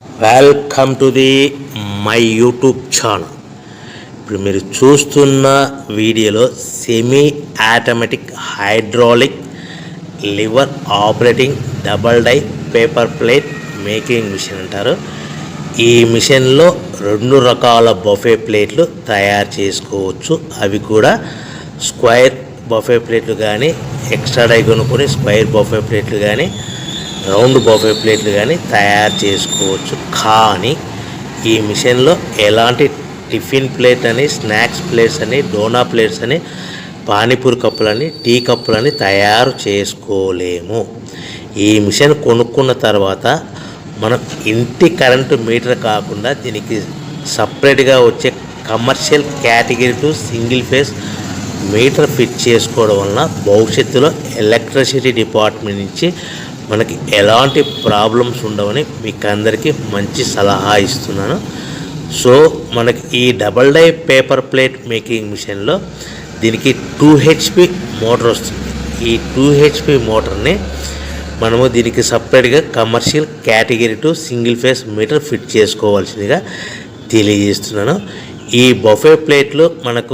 Welcome to the my YouTube channel. ఇప్పుడు మీరు చూస్తున్న వీడియోలో semi automatic hydraulic lever operating double die paper plate making machine అంటారు. ఈ మిషన్లో 2 రకాల బఫే ప్లేట్లు తయారు చేసుకోవచ్చు. అవి కూడా స్క్వేర్ బఫే ప్లేట్లు కానీ, ఎక్స్ట్రా డై కొనుక్కొని స్క్వేర్ బఫే ప్లేట్లు కానీ, రౌండ్ బఫే ప్లేట్లు కానీ తయారు చేసుకోవచ్చు. కానీ ఈ మిషన్లో ఎలాంటి టిఫిన్ ప్లేట్ అని, స్నాక్స్ ప్లేట్స్ అని, డోనా ప్లేట్స్ అని, పానీపూరి కప్పులని, టీ కప్పులని తయారు చేసుకోలేము. ఈ మిషన్ కొనుక్కున్న తర్వాత మనం ఇంటి కరెంటు మీటర్ కాకుండా దీనికి సపరేట్గా వచ్చే commercial category to single phase metre fit చేసుకోవడం వలన భవిష్యత్తులో ఎలక్ట్రిసిటీ డిపార్ట్మెంట్ నుంచి మనకి ఎలాంటి ప్రాబ్లమ్స్ ఉండవని మీకు అందరికీ మంచి సలహా ఇస్తున్నాను. సో మనకి ఈ double die paper plate making మిషన్లో దీనికి 2 HP మోటార్ వస్తుంది. ఈ 2 HP మోటార్ని మనము దీనికి సపరేట్గా commercial category to single phase metre fit చేసుకోవాల్సిందిగా తెలియజేస్తున్నాను. ఈ బఫే ప్లేట్లు మనకు